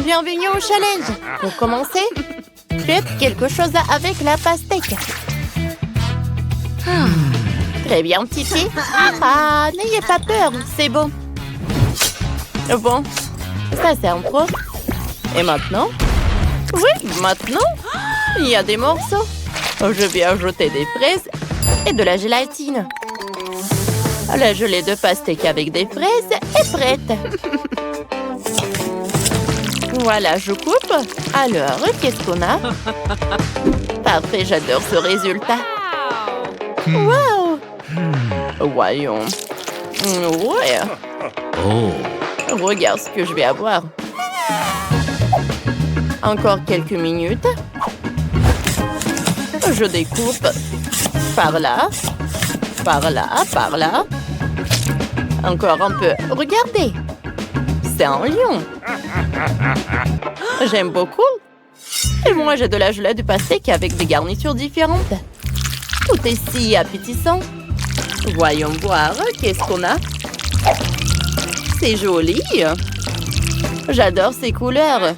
Bienvenue au challenge. Pour commencer, faites quelque chose avec la pastèque. Très bien, Titi. Ah, n'ayez pas peur, c'est bon. Bon, ça c'est un pro. Et maintenant? Oui, maintenant, il y a des morceaux. Je vais ajouter des fraises et de la gélatine. La gelée de pastèque avec des fraises est prête. Voilà, je coupe. Alors, qu'est-ce qu'on a? Parfait, j'adore ce résultat. Wow! Voyons. Ouais. Oh. Regarde ce que je vais avoir. Encore quelques minutes. Je découpe. Par là. Par là, par là. Encore un peu. Regardez. C'est un lion. J'aime beaucoup. Et moi, j'ai de la gelée de pastèque avec des garnitures différentes. Tout est si appétissant. Voyons voir. Qu'est-ce qu'on a? C'est joli. J'adore ces couleurs.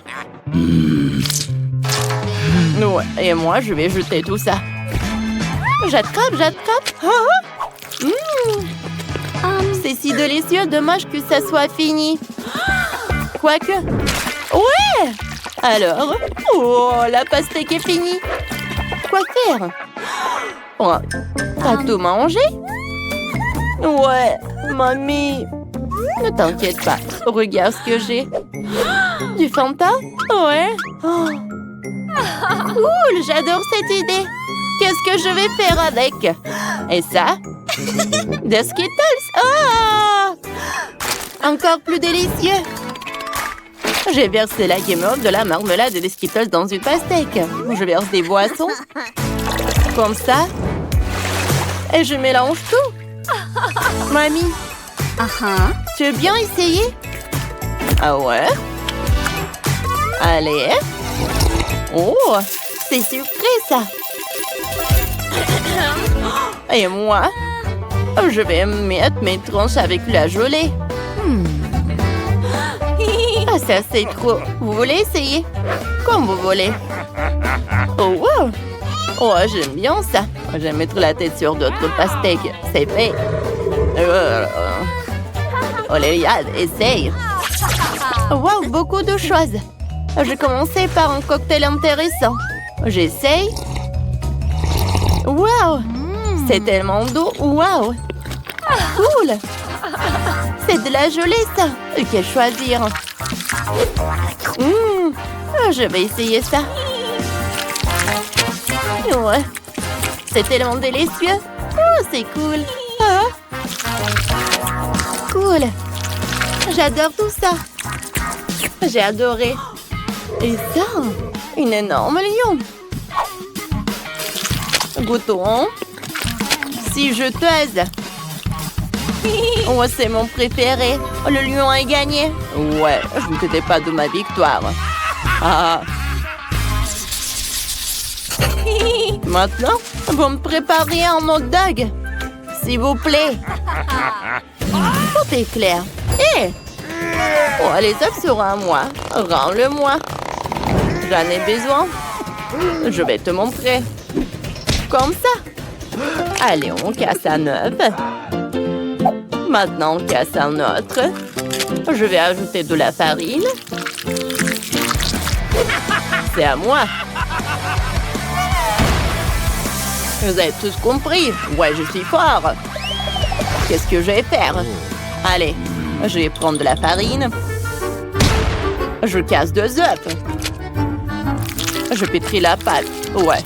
Ouais, et moi, je vais jeter tout ça. J'attrape, j'attrape. C'est si délicieux, dommage que ça soit fini. Quoique... Ouais! Alors... Oh, la pastèque est finie. Quoi faire? Oh, t'as tout mangé? Ouais, mamie. Ne t'inquiète pas, regarde ce que j'ai. Du Fanta? Ouais. Oh. Cool, j'adore cette idée. Qu'est-ce que je vais faire avec? Et ça? Des Skittles. Oh! Encore plus délicieux. J'ai versé la guimauve, de la marmelade et des Skittles dans une pastèque. Je verse des boissons. Comme ça. Et je mélange tout. Mamie. Tu veux bien essayer? Ah ouais? Allez. Oh, c'est sucré ça. Et moi, je vais mettre mes tranches avec la gelée. Ah, ça c'est trop. Vous voulez essayer? Comme vous voulez. Oh, wow. Oh, j'aime bien ça. Je vais mettre la tête sur d'autres pastèques. C'est fait. Oléliade, essaye. Wow, beaucoup de choses. Je commençais par un cocktail intéressant. J'essaye. Wow! C'est tellement doux. Wow! Cool! C'est de la gelée, ça. Que choisir? Je vais essayer ça. Ouais. C'est tellement délicieux. Oh, c'est cool. Oh. Cool. J'adore tout ça. J'ai adoré. Et ça, une énorme lion. Goûtons. Si juteuse. Oh, c'est mon préféré. Le lion a gagné. Ouais, je ne doutais pas de ma victoire. Ah. Maintenant, vous me préparez un hot dog. S'il vous plaît. Tout est clair. Hé! Oh, les œufs seront à moi. Rends-le-moi. J'en ai besoin. Je vais te montrer. Comme ça. Allez, on casse un œuf. Maintenant, on casse un autre. Je vais ajouter de la farine. C'est à moi. Vous avez tous compris. Ouais, je suis fort. Qu'est-ce que je vais faire? Allez, je vais prendre de la farine. Je casse 2 œufs. Je pétris la pâte. Ouais.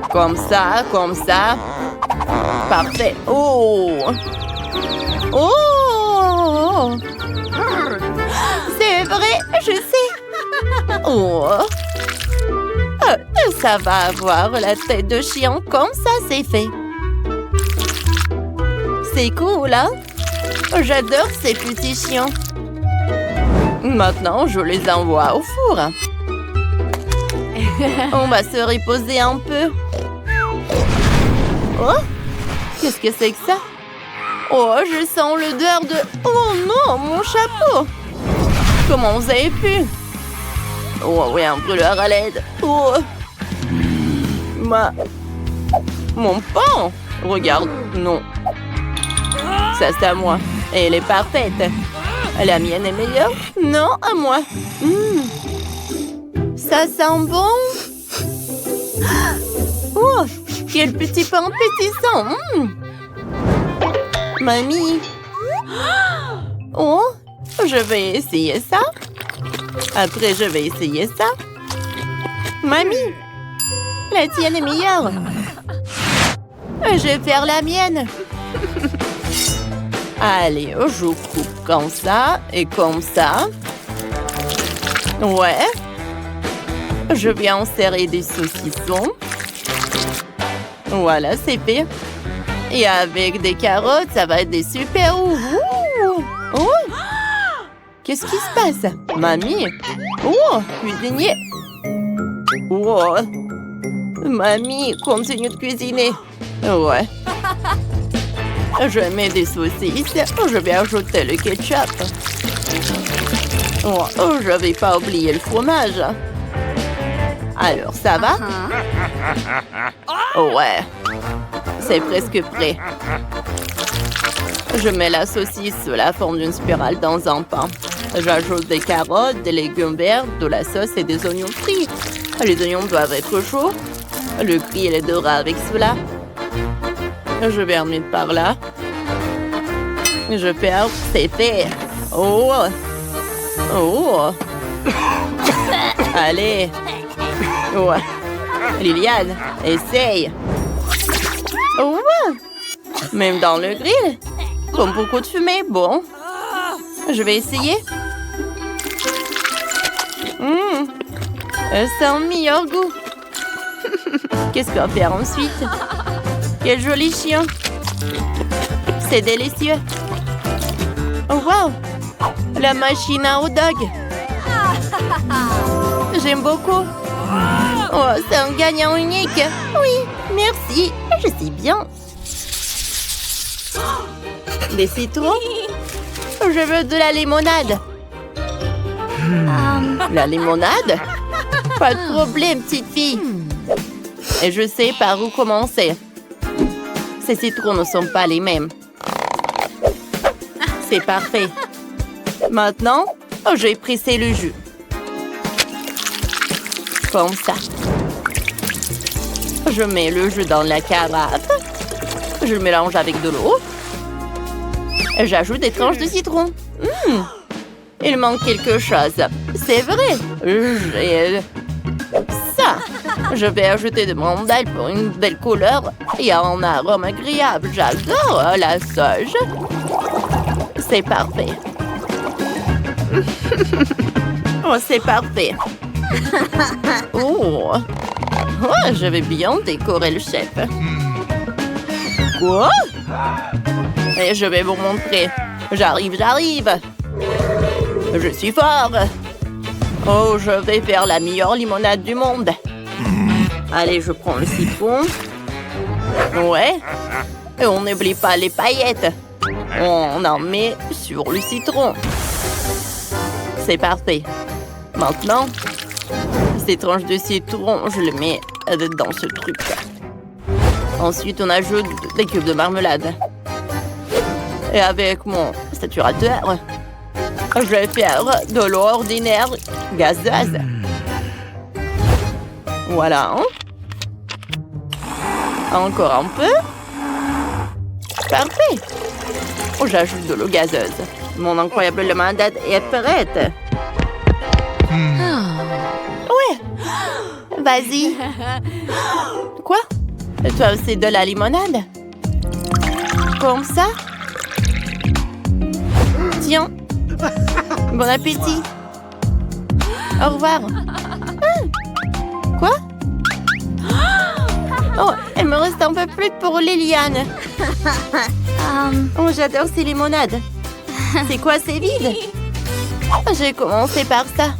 Comme ça, comme ça. Parfait. Oh! Oh! C'est vrai, je sais. Oh! Ça va avoir la tête de chien. Comme ça, c'est fait. C'est cool, hein? J'adore ces petits chiens. Maintenant, je les envoie au four. On va se reposer un peu. Oh! Qu'est-ce que c'est que ça? Oh, je sens l'odeur de... Oh non, mon chapeau! Comment vous avez pu? Oh oui, un brûleur à l'aide. Oh. Mon pain. Regarde, non. Ça, c'est à moi. Et elle est parfaite. La mienne est meilleure? Non, à moi. Ça sent bon. Oh, quel petit pain pétissant. Mamie. Oh, je vais essayer ça. Après, je vais essayer ça. Mamie, la tienne est meilleure. Je vais faire la mienne. Allez, je coupe comme ça et comme ça. Ouais. Je vais en serrer des saucissons. Voilà, c'est fait. Et avec des carottes, ça va être des super ouh. Oh. Qu'est-ce qui se passe? Mamie. Oh, cuisinier. Oh. Mamie, continue de cuisiner. Ouais. Je mets des saucisses. Je vais ajouter le ketchup. Oh, je vais pas oublier le fromage. Alors, ça va? Ouais. C'est presque prêt. Je mets la saucisse sous la forme d'une spirale dans un pain. J'ajoute des carottes, des légumes verts, de la sauce et des oignons frits. Les oignons doivent être chauds. Le gris et les dorés avec cela. Je vais remettre par là. Je ferme, c'est fait. Oh! Oh! Allez! Ouais. Liliane, essaye! Oh! Même dans le grill? Comme beaucoup de fumée. Bon. Je vais essayer. C'est un meilleur goût. Qu'est-ce qu'on va faire ensuite? Quel joli chien. C'est délicieux. Oh, wow! La machine à hot dog. J'aime beaucoup. Oh, c'est un gagnant unique. Oui, merci. Je sais bien. Des citrons? Je veux de la limonade. La limonade? Pas de problème, petite fille. Et je sais par où commencer. Ces citrons ne sont pas les mêmes. C'est parfait. Maintenant, je vais presser le jus. Comme ça. Je mets le jus dans la carafe. Je le mélange avec de l'eau. J'ajoute des tranches de citron. Il manque quelque chose. C'est vrai. J'ai ça. Je vais ajouter de mandel pour une belle couleur et un arôme agréable. J'adore la sauge. C'est parfait. Oh, c'est parfait. Oh. Oh, je vais bien décorer le chef. Quoi? Et je vais vous montrer. J'arrive. Je suis fort. Oh, je vais faire la meilleure limonade du monde. Allez, je prends le citron. Ouais. Et on n'oublie pas les paillettes. On en met sur le citron. C'est parfait. Maintenant, ces tranches de citron, je les mets dans ce truc. Ensuite, on ajoute des cubes de marmelade. Et avec mon saturateur, je vais faire de l'eau ordinaire gazeuse. Voilà. Encore un peu. Parfait. J'ajoute de l'eau gazeuse. Mon incroyable limonade est prête. Ouais. Vas-y. Quoi? Toi aussi de la limonade? Comme ça? Tiens. Bon appétit. Au revoir. Quoi? Oh, il me reste un peu plus pour Liliane. Oh, j'adore ces limonades. C'est quoi, c'est vide? J'ai commencé par ça.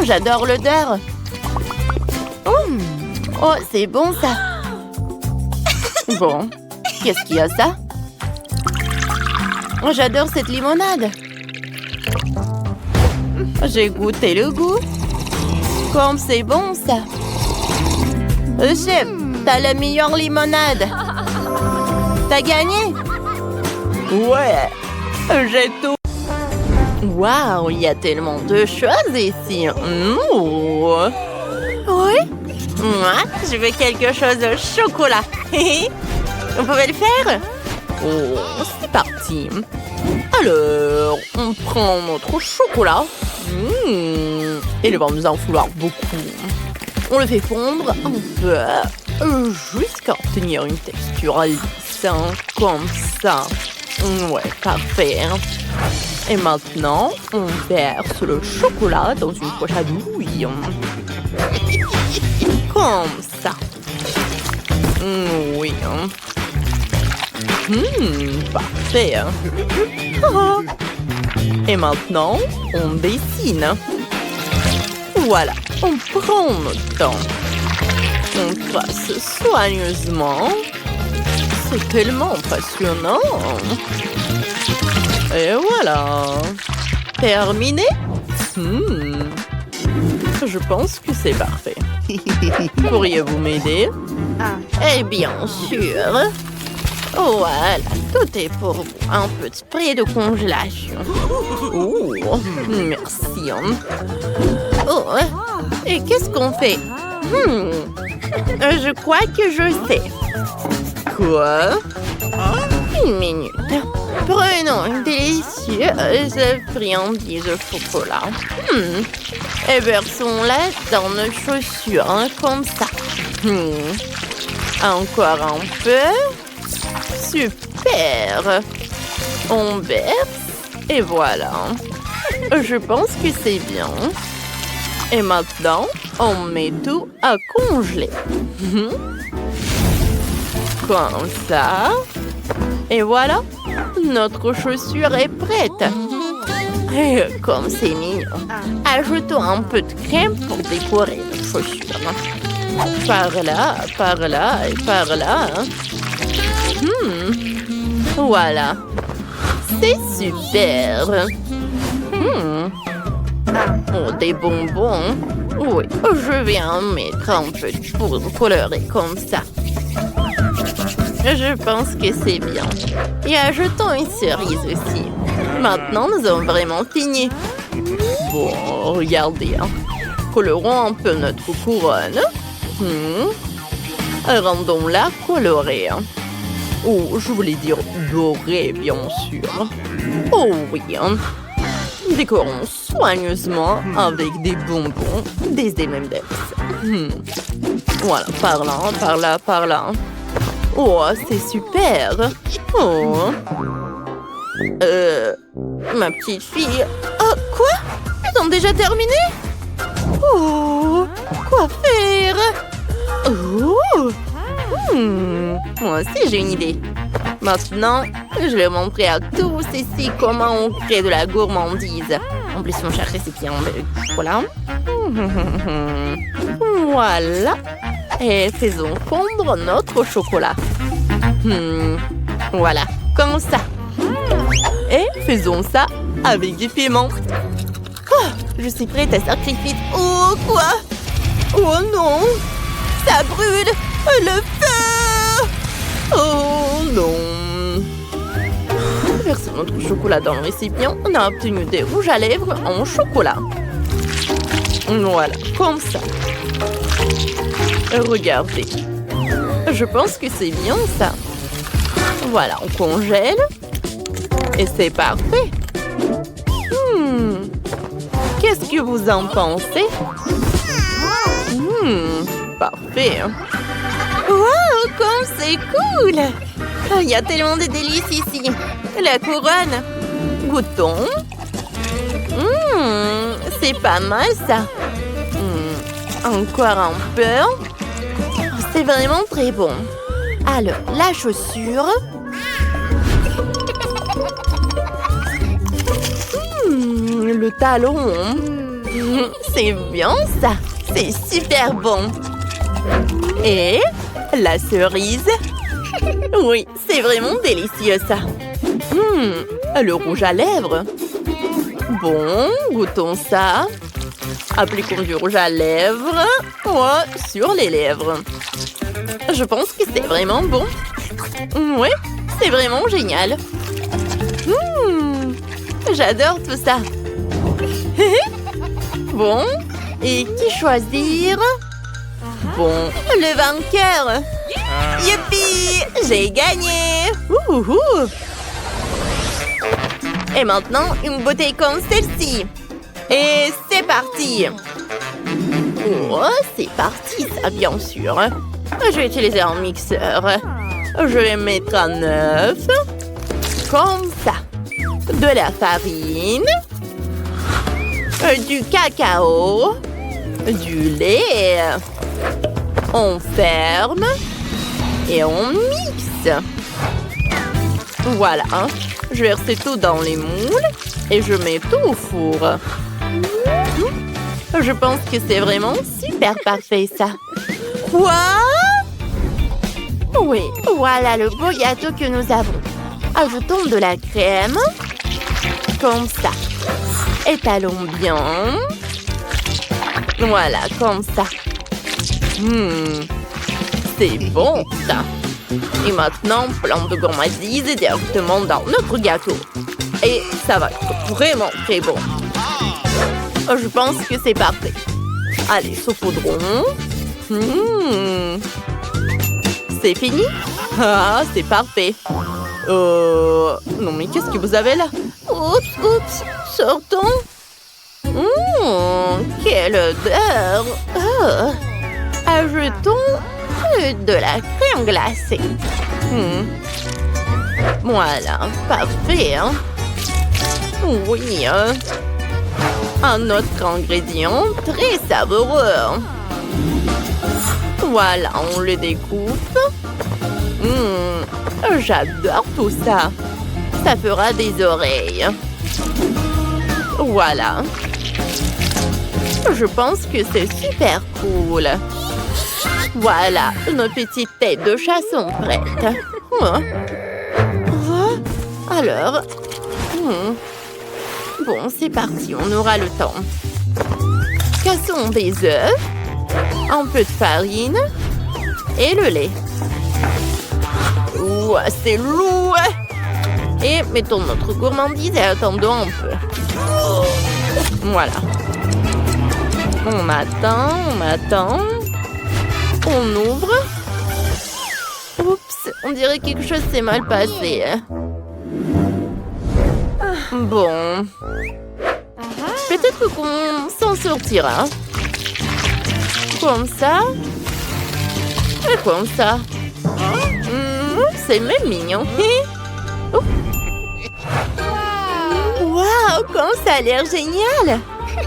J'adore l'odeur. Oh, c'est bon ça. Bon, qu'est-ce qu'il y a ça? Oh, j'adore cette limonade. J'ai goûté le goût. Comme c'est bon, ça. Chef, t'as la meilleure limonade. T'as gagné? Ouais, j'ai tout. Waouh, il y a tellement de choses ici. Oui? Moi, je veux quelque chose au chocolat. On pouvait le faire? Oh, c'est parti. Alors, on prend notre chocolat. Et il va nous en falloir beaucoup. On le fait fondre un peu jusqu'à obtenir une texture lisse, comme ça. Ouais, parfait. Et maintenant, on verse le chocolat dans une poche à douille. Comme ça. Oui. Parfait. Et maintenant, on dessine. Voilà, on prend notre temps. On trace soigneusement. C'est tellement passionnant. Et voilà. Terminé? Je pense que c'est parfait. Pourriez-vous m'aider? Eh bien sûr. Voilà, tout est pour vous. Un peu de spray de congélation. Oh, merci. Oh, et qu'est-ce qu'on fait? Je crois que je sais. Quoi? Une minute. Prenons une délicieuse friandise de chocolat. Et versons-la dans nos chaussures, comme ça. Encore un peu. Super. On verse et voilà. Je pense que c'est bien. Et maintenant, on met tout à congeler. Comme ça. Et voilà, notre chaussure est prête. Et comme c'est mignon, ajoutons un peu de crème pour décorer notre chaussure. Par là et par là. Voilà. C'est super. Oh, des bonbons. Oui, je vais en mettre un peu de poudre colorée comme ça. Je pense que c'est bien. Et ajoutons une cerise aussi. Maintenant, nous avons vraiment fini. Bon, regardez. Colorons un peu notre couronne. Rendons-la colorée. Oh, je voulais dire dorée, bien sûr. Oh oui. Décorons soigneusement avec des bonbons, des M&M's. Voilà, par là, par là, par là. Oh, c'est super. Oh. Ma petite fille. Oh, quoi? Ils ont déjà terminé? Oh, quoi faire? Oh. Moi aussi, j'ai une idée. Maintenant, je vais montrer à tous ici comment on crée de la gourmandise. En plus, mon cher récipient de chocolat. Voilà. Et faisons fondre notre chocolat. Voilà, comme ça. Et faisons ça avec du piment. Oh, je suis prête à sacrifier. Oh, quoi? Oh non! Ça brûle! Le feu! Oh non! Versons notre chocolat dans le récipient. On a obtenu des rouges à lèvres en chocolat. Voilà, comme ça. Regardez. Je pense que c'est bien ça. Voilà, on congèle. Et c'est parfait. Qu'est-ce que vous en pensez? Parfait. Wow, comme c'est cool! Il y a tellement de délices ici. La couronne. Goûtons. C'est pas mal ça. Encore un peu. C'est vraiment très bon. Alors, la chaussure. Le talon. C'est bien ça. C'est super bon. Et la cerise. Oui, c'est vraiment délicieux ça. Le rouge à lèvres. Bon, goûtons ça. Appliquons du rouge à lèvres. Ouais, sur les lèvres. Je pense que c'est vraiment bon. Ouais, c'est vraiment génial. J'adore tout ça. Bon, et qui choisir? Bon, le vainqueur. Youpi, j'ai gagné. Et maintenant, une bouteille comme celle-ci. Et c'est parti. Oh, c'est parti, ça, bien sûr. Je vais utiliser un mixeur. Je vais mettre à 9. Comme ça. De la farine. Du cacao. Du lait. On ferme. Et on mixe. Voilà. Je verse tout dans les moules. Et je mets tout au four. Je pense que c'est vraiment super parfait, ça. Quoi? Oui, voilà le beau gâteau que nous avons. Ajoutons de la crème. Comme ça. Étalons bien. Voilà, comme ça. C'est bon, ça. Et maintenant, plein de gourmandise directement dans notre gâteau. Et ça va être vraiment très bon. Je pense que c'est parfait. Allez, saupoudrons. C'est fini? Ah, c'est parfait. Non, mais qu'est-ce que vous avez là? Oups, sortons. Quelle odeur. Ajoutons de la crème glacée. Voilà, parfait. Hein? Oui. Un autre ingrédient très savoureux. Voilà, on le découpe. J'adore tout ça. Ça fera des oreilles. Voilà. Je pense que c'est super cool. Voilà, nos petites têtes de chat sont prêtes. Alors... Bon, c'est parti, on aura le temps. Cassons des œufs, un peu de farine et le lait. C'est lourd. Et mettons notre gourmandise et attendons un peu. Voilà. On attend. On ouvre. Oups, on dirait que quelque chose s'est mal passé. Bon. Peut-être qu'on s'en sortira. Comme ça. Et comme ça. C'est même mignon. Waouh, comme ça a l'air génial.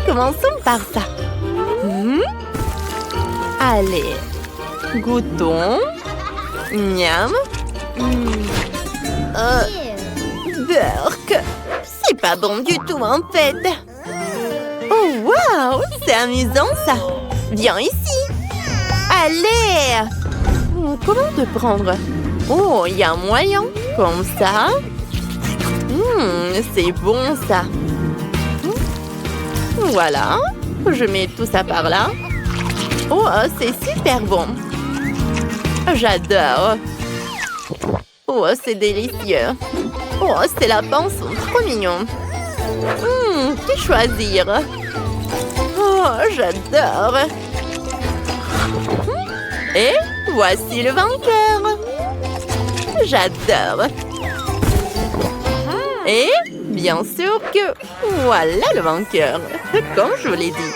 Commençons par ça. Allez. Goûtons. Miam. Burk. C'est pas bon du tout, en fait. Oh, waouh! C'est amusant, ça. Viens ici. Allez! Comment te prendre? Oh, il y a un moyen. Comme ça. C'est bon, ça. Voilà. Je mets tout ça par là. Oh, c'est super bon. J'adore. Oh, c'est délicieux. Oh, ces lapins sont trop mignons. Que choisir? Oh, j'adore. Et voici le vainqueur. J'adore. Et bien sûr que voilà le vainqueur. Comme je vous l'ai dit.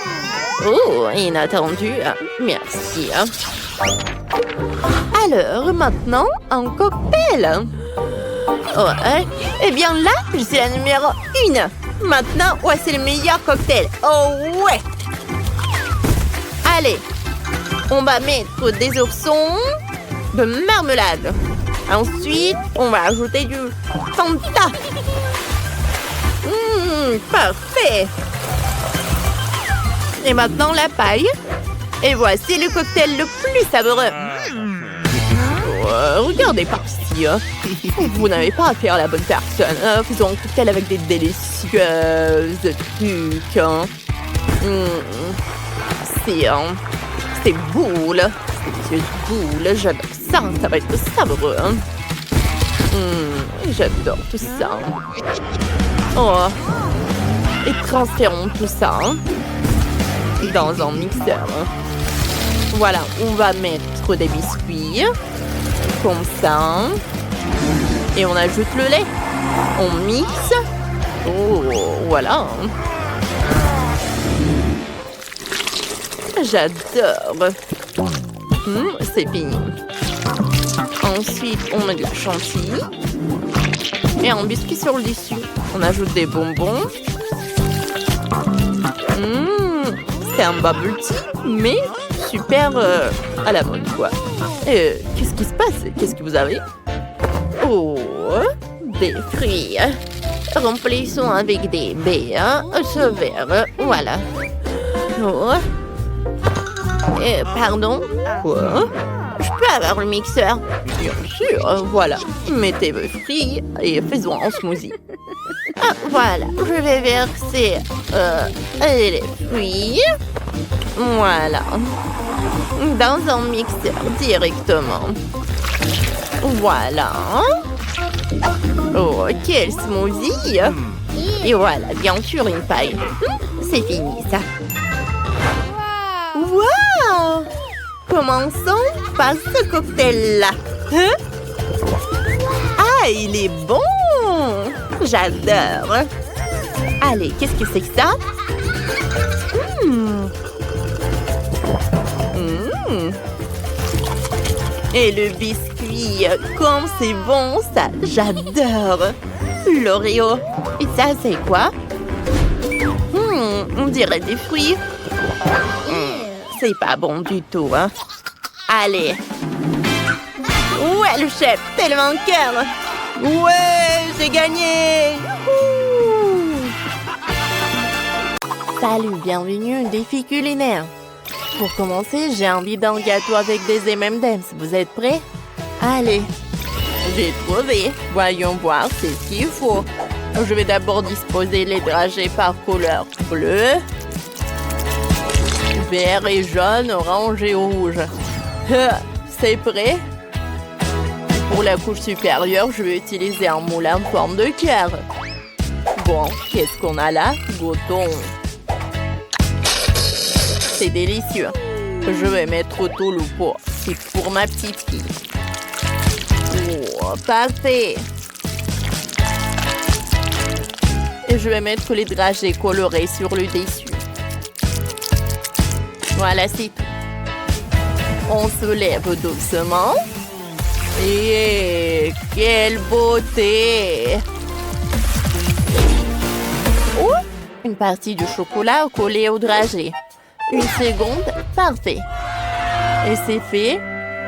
Oh, inattendu. Merci. Alors, maintenant, un cocktail. Ouais. Eh bien là, je suis la numéro 1. Maintenant, voici le meilleur cocktail. Oh ouais. Allez. On va mettre des oursons de marmelade. Ensuite, on va ajouter du Fanta. Parfait. Et maintenant, la paille. Et voici le cocktail le plus savoureux. Regardez par ici. filles. Vous n'avez pas affaire à la bonne personne. Faisons un cocktail avec des délicieuses trucs. C'est boule. Ces délicieuses boules. J'adore ça. Ça va être savoureux. J'adore tout ça. Oh. Et transférons tout ça dans un mixeur. Voilà, on va mettre des biscuits. Comme ça. Et on ajoute le lait. On mixe. Oh, voilà. J'adore. C'est fini. Ensuite, on met de la chantilly. Et un biscuit sur le dessus. On ajoute des bonbons. C'est un bubble tea, mais super à la mode, quoi. Qu'est-ce qui se passe? Qu'est-ce que vous avez? Oh, des fruits. Remplissons avec des baies. Ce verre, voilà. Oh. Pardon? Quoi? Je peux avoir le mixeur? Bien sûr, voilà. Mettez vos fruits et faisons un smoothie. Ah, voilà, je vais verser les fruits. Voilà. Dans un mixeur directement. Voilà. Oh, quel smoothie! Et voilà, bien sûr, une paille. C'est fini, ça. Wow! Commençons par ce cocktail-là. Ah, il est bon! J'adore. Allez, qu'est-ce que c'est que ça? Et le biscuit, comme c'est bon, ça, j'adore. L'Oreo. Et ça, c'est quoi? On dirait des fruits. C'est pas bon du tout, hein. Allez. Ouais, le chef, tellement cœur. Ouais, j'ai gagné. Salut, bienvenue au défi culinaire. Pour commencer, j'ai envie d'un gâteau avec des M&M's. Vous êtes prêts? Allez. J'ai trouvé. Voyons voir, c'est ce qu'il faut. Je vais d'abord disposer les dragées par couleur bleu, vert et jaune, orange et rouge. C'est prêt? Pour la couche supérieure, je vais utiliser un moule en forme de cœur. Bon, qu'est-ce qu'on a là? Goûtons. C'est délicieux. Je vais mettre tout le pot. C'est pour ma petite fille. Oh, parfait. Et je vais mettre les dragées colorés sur le dessus. Voilà, c'est tout. On se lève doucement. Et quelle beauté! Oh, une partie du chocolat collée au dragé. Une seconde, parfait. Et c'est fait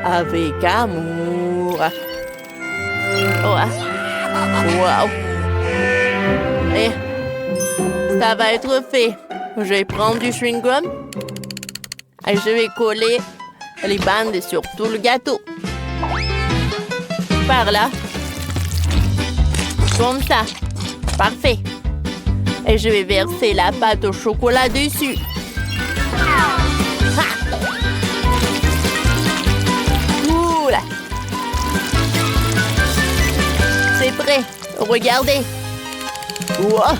avec amour. Wow. Et ça va être fait. Je vais prendre du chewing-gum et je vais coller les bandes sur tout le gâteau. Par là. Comme ça. Parfait. Et je vais verser la pâte au chocolat dessus. Oula. C'est prêt. Regardez. Wow.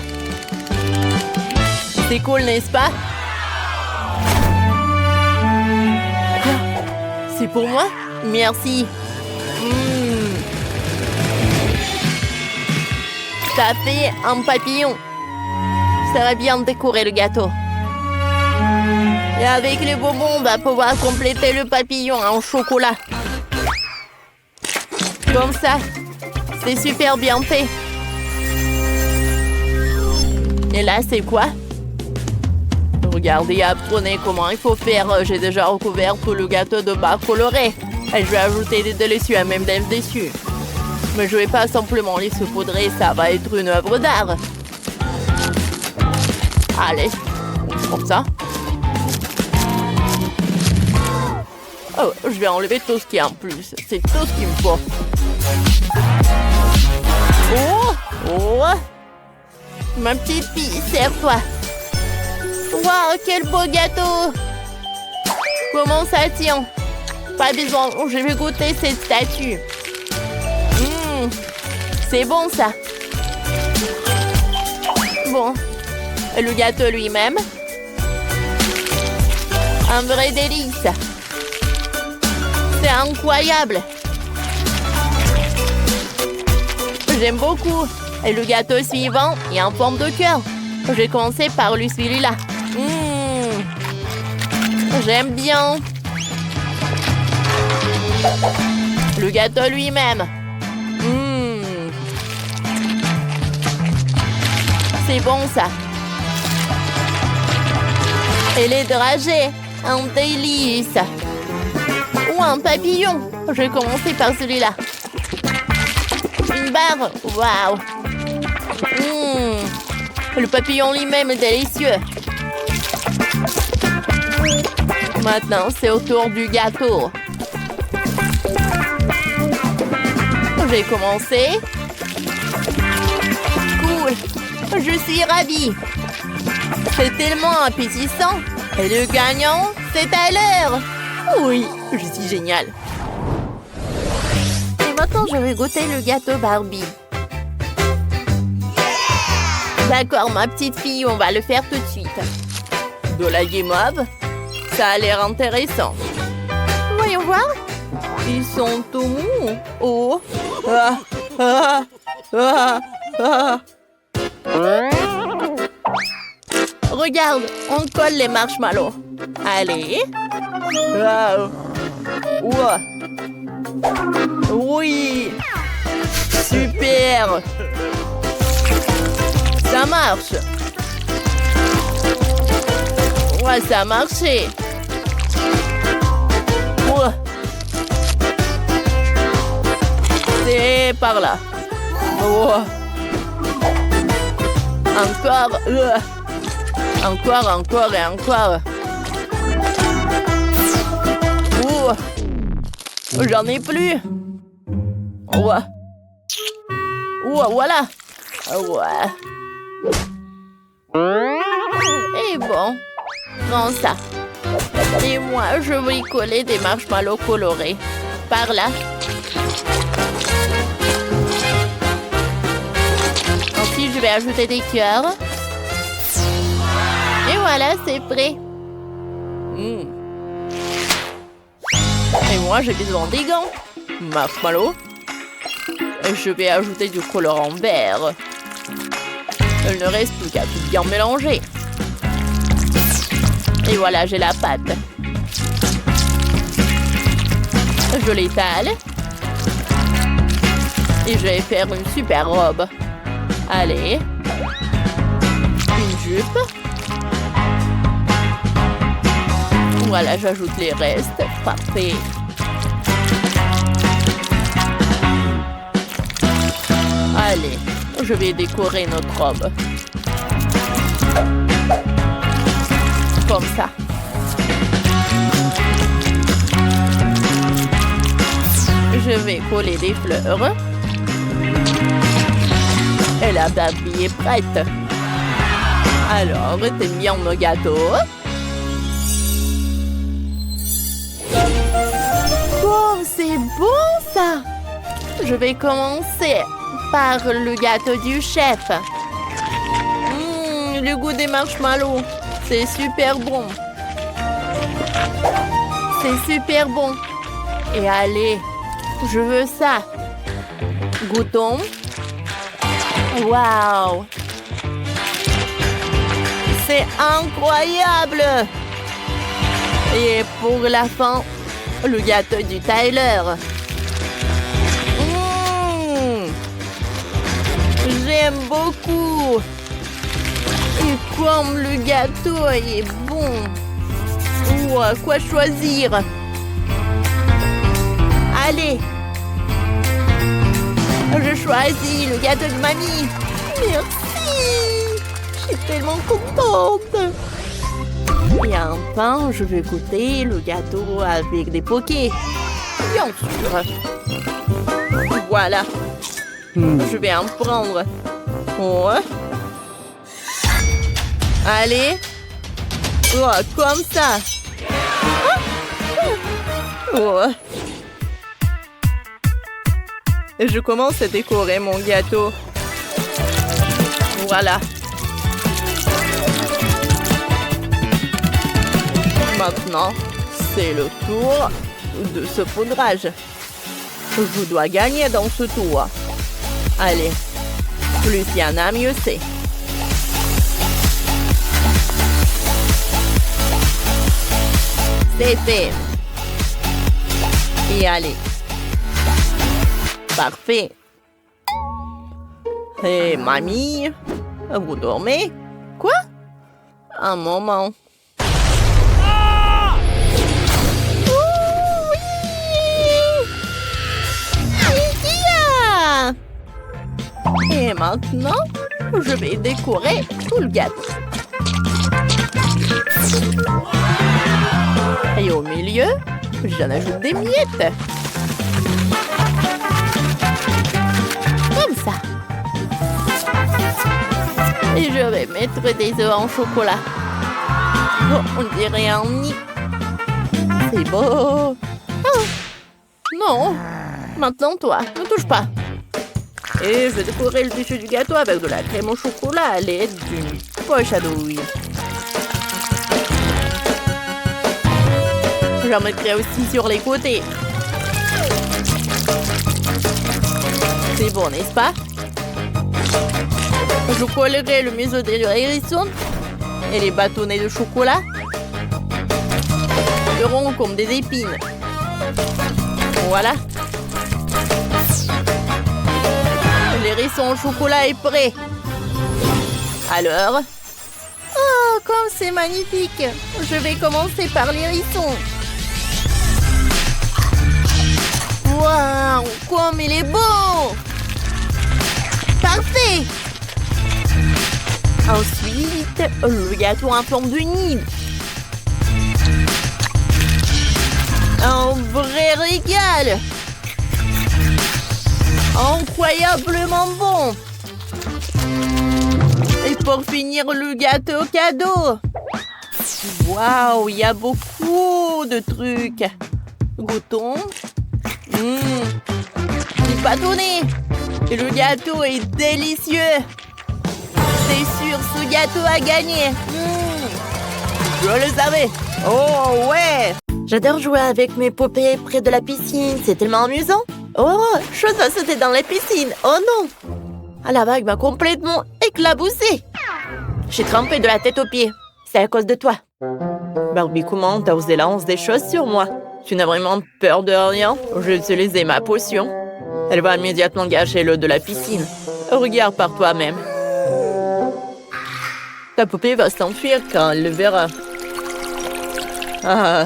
C'est cool, n'est-ce pas? C'est pour moi? Merci. Ça fait un papillon. Ça va bien décorer le gâteau. Et avec les bonbons, on va pouvoir compléter le papillon en chocolat. Comme ça. C'est super bien fait. Et là, c'est quoi? Regardez, apprenez comment il faut faire. J'ai déjà recouvert tout le gâteau de barres colorées. Et je vais ajouter des délicieux M&M's dessus. Mais je vais pas simplement les saupoudrer, ça va être une œuvre d'art. Allez, comme ça. Oh, je vais enlever tout ce qui est en plus. C'est tout ce qu'il me faut. Oh! Oh! Ma petite fille, serre-toi. Waouh, quel beau gâteau! Comment ça tient? Pas besoin, je vais goûter cette statue. C'est bon ça. Bon, le gâteau lui-même. Un vrai délice. C'est incroyable. J'aime beaucoup. Et le gâteau suivant est en forme de cœur. Je vais commencer par celui-là. J'aime bien. Le gâteau lui-même. C'est bon ça. Et les dragées. Un délice. Ou un papillon. Je vais commencer par celui-là. Une barre. Waouh. Le papillon lui-même est délicieux. Maintenant, c'est au tour du gâteau. Je vais commencer. Cool. Je suis ravie. C'est tellement appétissant. Et le gagnant, c'est Tyler. Oui, je suis génial. Et maintenant, je vais goûter le gâteau Barbie. D'accord, ma petite fille, on va le faire tout de suite. De la guimauve, ça a l'air intéressant. Voyons voir. Ils sont tout mous. Oh. Regarde, on colle les marshmallows. Allez. Wow. Oui. Super. Ça marche. Ouais, ça a marché. Ouais. C'est par là. Ouais. Encore. Encore et encore. J'en ai plus. Ouais. Voilà. Ouais. Et bon. Prends ça. Et moi, je vais y coller des marshmallows colorés. Par là. Ensuite, je vais ajouter des cœurs. Et voilà, c'est prêt. Et moi, j'ai besoin des gants. Marshmallow. Et je vais ajouter du colorant vert. Il ne reste plus qu'à tout bien mélanger. Et voilà, j'ai la pâte. Je l'étale. Et je vais faire une super robe. Allez. Une jupe. Voilà, j'ajoute les restes. Parfait. Allez, je vais décorer notre robe. Comme ça. Je vais coller des fleurs. Et la Barbie est prête. Alors, t'aimes bien nos gâteaux? Oh, c'est bon ça! Je vais commencer par le gâteau du chef. Le goût des marshmallows. C'est super bon. C'est super bon. Et allez, je veux ça. Goûtons. Waouh! C'est incroyable! Et pour la fin, le gâteau du Tyler. J'aime beaucoup. Et comme le gâteau est bon. Quoi choisir? Allez. Je choisis le gâteau de mamie. Merci. Je suis tellement contente. Et enfin, je vais goûter le gâteau avec des pokés. Bien sûr. Voilà. Je vais en prendre. Ouais. Allez. Oh, comme ça. Ouais. Je commence à décorer mon gâteau. Voilà. Maintenant, c'est le tour de ce poudrage. Je dois gagner dans ce tour. Allez, plus il y en a, mieux c'est. C'est fait. Et allez. Parfait. Hé, mamie, vous dormez? Quoi? Un moment. Et maintenant, je vais décorer tout le gâteau. Et au milieu, j'en ajoute des miettes. Comme ça. Et je vais mettre des œufs en chocolat. Oh, on dirait un nid. C'est beau. Oh. Non. Maintenant, toi, ne touche pas. Et je vais décorer le dessus du gâteau avec de la crème au chocolat à l'aide d'une poche à douille. J'en mettrai aussi sur les côtés. C'est bon, n'est-ce pas? Je collerai le museau des hérissons et les bâtonnets de chocolat seront comme des épines. Voilà. L'hérisson au chocolat est prêt. Alors? Oh, comme c'est magnifique! Je vais commencer par l'hérisson. Waouh, comme il est beau! Parfait! Ensuite, le gâteau en forme de nid. Un vrai régal! Incroyablement bon! Et pour finir, le gâteau cadeau! Waouh, il y a beaucoup de trucs! Goûtons! Du bâtonnet! Et le gâteau est délicieux! C'est sûr, ce gâteau a gagné! Je le savais! Oh ouais! J'adore jouer avec mes poupées près de la piscine, c'est tellement amusant! Oh, chose à sauter dans la piscine! Oh non! Ah, la vague m'a complètement éclaboussée! J'ai trempé de la tête aux pieds. C'est à cause de toi. Barbie, comment t'as osé lancer des choses sur moi? Tu n'as vraiment peur de rien? J'ai utilisé ma potion. Elle va immédiatement gâcher l'eau de la piscine. Regarde par toi-même. Ta poupée va s'enfuir quand elle le verra. Ah.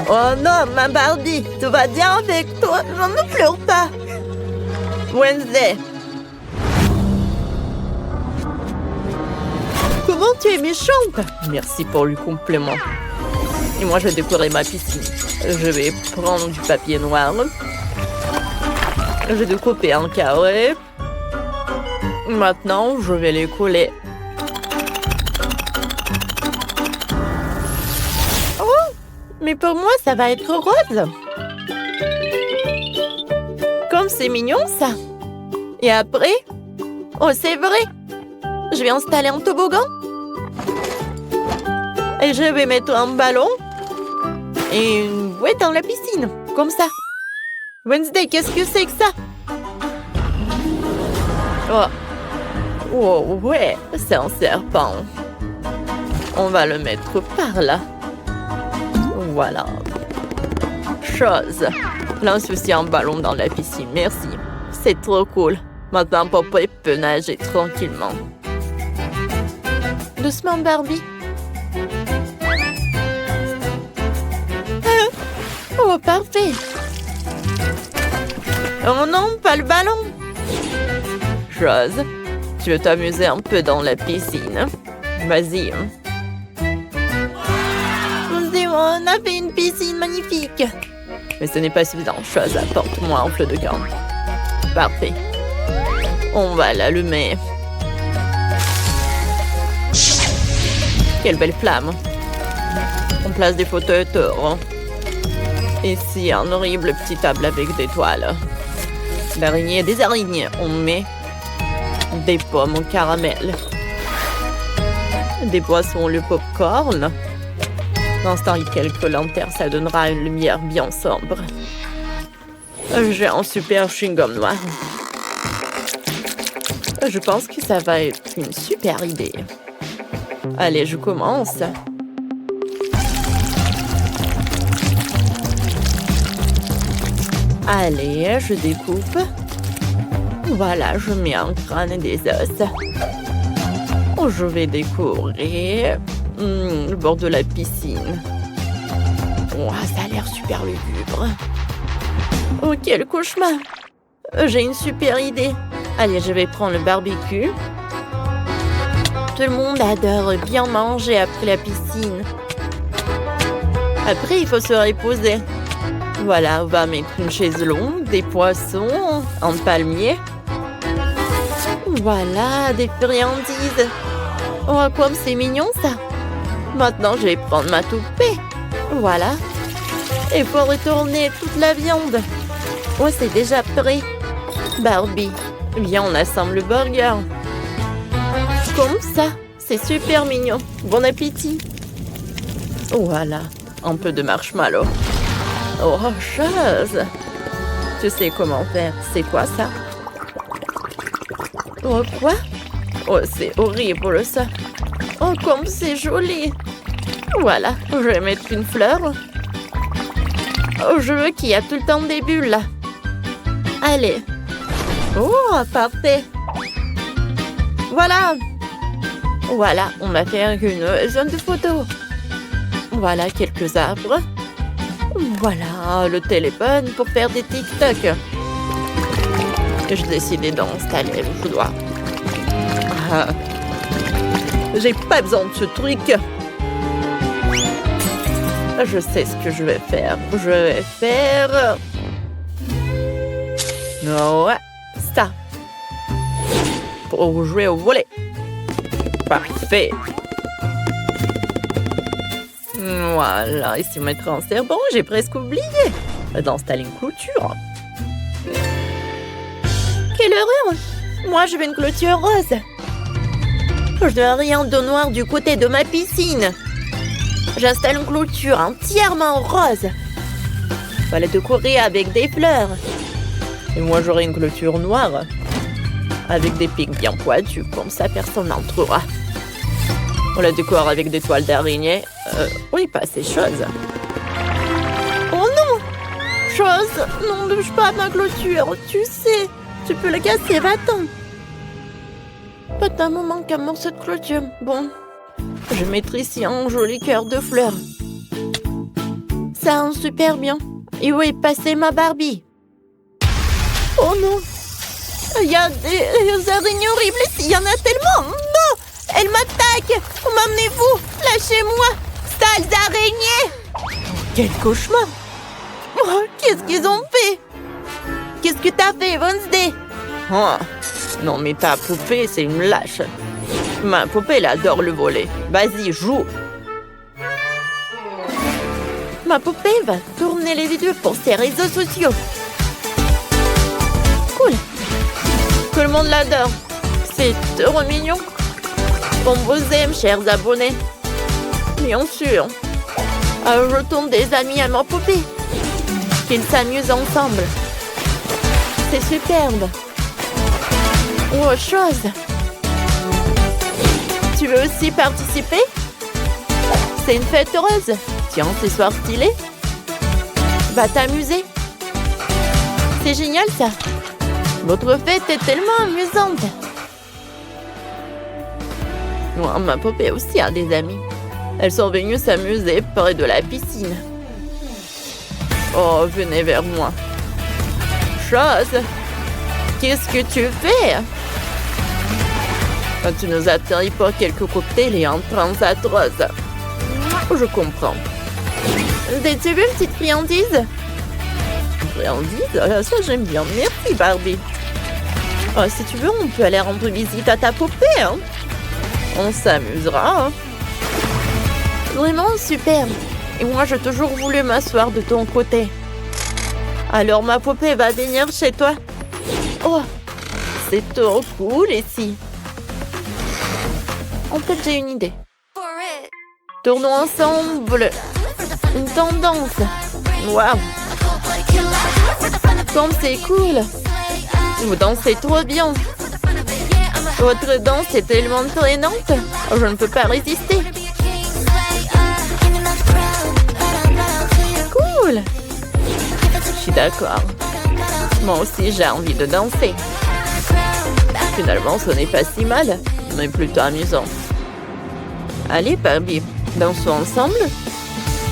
Oh non, ma Barbie, tout va bien avec toi? Non, ne pleure pas. Wednesday. Comment tu es méchante? Merci pour le compliment. Et moi, je vais décorer ma piscine. Je vais prendre du papier noir. Je vais découper en carré. Maintenant, je vais les coller. Oh, mais pour moi, ça va être rose. Comme c'est mignon, ça. Et après? Oh, c'est vrai. Je vais installer un toboggan. Et je vais mettre un ballon et une bouée dans la piscine. Comme ça. Wednesday, qu'est-ce que c'est que ça? Oh. Oh, ouais, c'est un serpent. On va le mettre par là. Voilà. Chose. Lance aussi un ballon dans la piscine, merci. C'est trop cool. Maintenant, Poppy peut nager tranquillement. Doucement, Barbie. Oh, parfait. Oh non, pas le ballon. Chose, tu veux t'amuser un peu dans la piscine? Vas-y. On a fait une piscine magnifique. Mais ce n'est pas suffisant. Chose, apporte-moi un feu de camp. Parfait. On va l'allumer. Quelle belle flamme. On place des fauteuils tort. Ici, un horrible petit table avec des toiles. D'araignées, des araignées. On met des pommes au caramel. Des boissons, le popcorn. Installe quelques lanternes, ça donnera une lumière bien sombre. J'ai un super chewing-gum noir. Je pense que ça va être une super idée. Allez, je commence. Allez, je découpe. Voilà, je mets un crâne et des os. Je vais décorer le bord de la piscine. Oh, ça a l'air super lugubre. Oh, quel cauchemar! J'ai une super idée. Allez, je vais prendre le barbecue. Tout le monde adore bien manger après la piscine. Après, il faut se reposer. Voilà, on va mettre une chaise longue, des poissons, un palmier. Voilà, des friandises. Oh, comme c'est mignon, ça. Maintenant, je vais prendre ma toupée. Voilà. Il faut retourner toute la viande. Oh, c'est déjà prêt. Barbie, viens, on assemble le burger. Comme ça. C'est super mignon. Bon appétit. Voilà. Un peu de marshmallow. Oh, chose. Tu sais comment faire. C'est quoi, ça? Oh, quoi? Oh, c'est horrible, ça. Oh, comme c'est joli. Voilà, je vais mettre une fleur. Oh, je veux qu'il y a tout le temps des bulles, là. Allez. Oh, parfait. Voilà. Voilà, on va faire une zone de photos. Voilà, quelques arbres. Voilà, le téléphone pour faire des TikTok. Je décidais d'installer le boudoir. Ah. J'ai pas besoin de ce truc. Je sais ce que je vais faire. Je vais faire... Ouais, ça. Pour jouer au volley. Parfait. Voilà, ici mettre un serpent, j'ai presque oublié d'installer une clôture. Quelle horreur! Moi, je veux une clôture rose. Je veux rien de noir du côté de ma piscine. J'installe une clôture entièrement rose. Voilà, décorer avec des fleurs. Et moi, j'aurai une clôture noire. Avec des pics bien pointus, comme ça, personne n'entrera. On la décore avec des toiles d'araignée. Oui, pas ces choses. Oh non! Chose! Non, ne touche pas à ma clôture. Tu sais, tu peux la casser, va-t'en. Putain, me manque un morceau de clôture. Bon, je vais mettre ici un joli cœur de fleurs. Ça rend super bien. Et où est passée ma Barbie? Oh non! Il y a des araignées horribles ici. Il y en a tellement. Non! Elle m'attaque! M'emmenez-vous! Lâchez-moi! Sales araignées! Quel cauchemar! Oh, qu'est-ce qu'ils ont fait? Qu'est-ce que t'as fait, Wednesday? Oh, non, mais ta poupée, c'est une lâche. Ma poupée, elle adore le volley. Vas-y, joue. Ma poupée va tourner les vidéos pour ses réseaux sociaux. Cool. Tout le monde l'adore. C'est trop mignon. On vous aime, chers abonnés. Bien sûr. Je tourne des amis à ma poupée. Qu'ils s'amusent ensemble. C'est superbe. Oh, chose. Tu veux aussi participer? C'est une fête heureuse. Tiens, ces soirs stylés. Va t'amuser. C'est génial, ça. Votre fête est tellement amusante. Moi, ma poupée aussi a des amis. Elles sont venues s'amuser près de la piscine. Oh, venez vers moi. Chose, qu'est-ce que tu fais? Tu nous as taillé pour quelques cocktails et un transat rose. Je comprends. Tu veux une petite friandise? Friandise? Ça, j'aime bien. Merci, Barbie. Oh, si tu veux, on peut aller rendre visite à ta poupée. Hein? On s'amusera. Hein? Vraiment super. Et moi, j'ai toujours voulu m'asseoir de ton côté. Alors, ma poupée va venir chez toi. Oh, c'est trop cool ici. En fait, j'ai une idée. Tournons ensemble. Une tendance. Waouh. Comme c'est cool. Vous dansez trop bien. Votre danse est tellement traînante. Je ne peux pas résister. Cool. Je suis d'accord. Moi aussi, j'ai envie de danser. Finalement, ce n'est pas si mal, mais plutôt amusant. Allez, Barbie, dansons ensemble.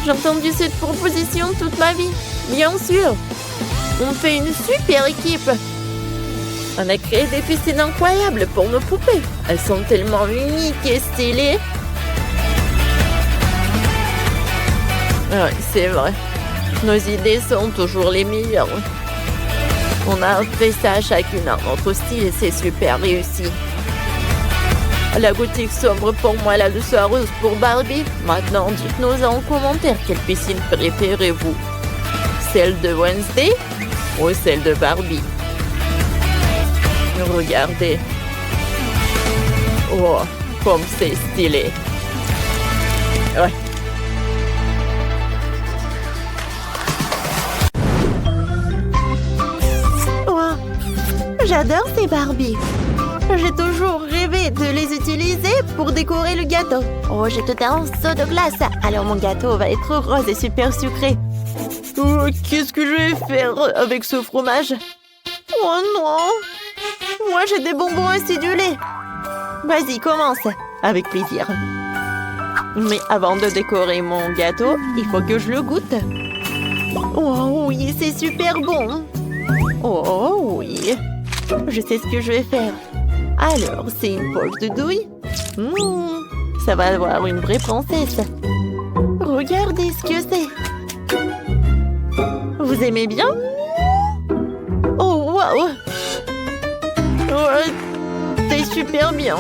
J'ai entendu cette proposition toute ma vie. Bien sûr. On fait une super équipe. On a créé des piscines incroyables pour nos poupées. Elles sont tellement uniques et stylées. Oui, c'est vrai. Nos idées sont toujours les meilleures. On a fait ça chacune à notre style et c'est super réussi. La gothique sombre pour moi, la douceur rose pour Barbie. Maintenant, dites-nous en commentaire quelle piscine préférez-vous? Celle de Wednesday ou celle de Barbie? Regardez. Oh, comme c'est stylé. Ouais. J'adore ces Barbies. J'ai toujours rêvé de les utiliser pour décorer le gâteau. Oh, j'ai tout un seau de glace. Alors mon gâteau va être rose et super sucré. Oh, qu'est-ce que je vais faire avec ce fromage? Oh non. Moi, j'ai des bonbons acidulés. Vas-y, commence. Avec plaisir. Mais avant de décorer mon gâteau, il faut que je le goûte. Oh oui, c'est super bon. Oh oui. Je sais ce que je vais faire. Alors, c'est une poche de douille. Ça va avoir une vraie princesse. Regardez ce que c'est. Vous aimez bien? Oh, waouh! Oh, c'est super bien.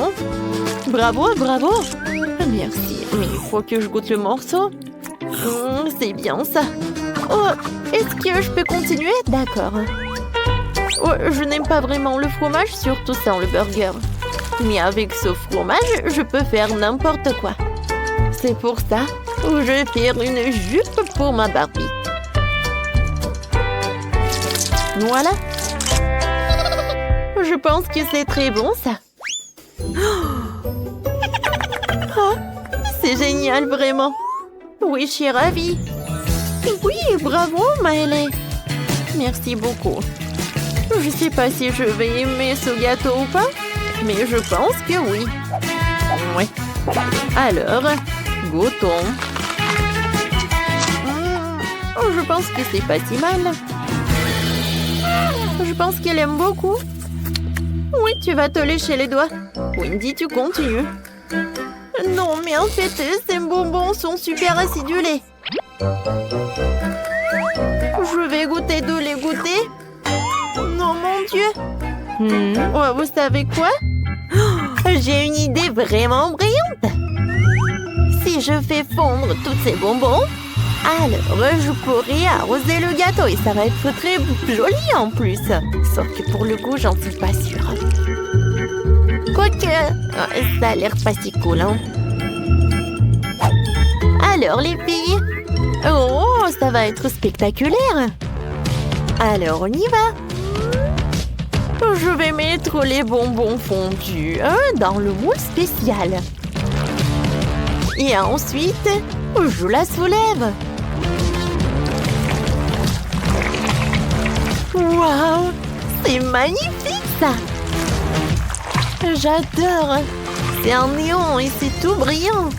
Bravo, bravo. Merci. Mais il faut que je goûte le morceau. C'est bien ça. Oh, est-ce que je peux continuer? D'accord. Oh, je n'aime pas vraiment le fromage, surtout sans le burger. Mais avec ce fromage, je peux faire n'importe quoi. C'est pour ça que je vais faire une jupe pour ma Barbie. Voilà. Je pense que c'est très bon, ça. Oh, c'est génial, vraiment. Oui, je suis ravie. Oui, bravo, Maëlle. Merci beaucoup. Je sais pas si je vais aimer ce gâteau ou pas, mais je pense que oui. Oui. Alors, goûtons. Oh, je pense que c'est pas si mal. Je pense qu'elle aime beaucoup. Oui, tu vas te lécher les doigts. Wendy, tu continues. Non, mais en fait, ces bonbons sont super acidulés. Je vais goûter de les goûter. Non, mon Dieu. Oh, vous savez quoi? J'ai une idée vraiment brillante. Si je fais fondre tous ces bonbons, alors je pourrai arroser le gâteau et ça va être très joli en plus. Sauf que pour le goût, j'en suis pas sûre. Quoique, ça a l'air pas si cool, hein? Alors, les filles? Oh, ça va être spectaculaire. Alors, on y va. Je vais mettre les bonbons fondus dans le moule spécial. Et ensuite, je la soulève. Waouh! C'est magnifique, ça! J'adore! C'est un néon et c'est tout brillant.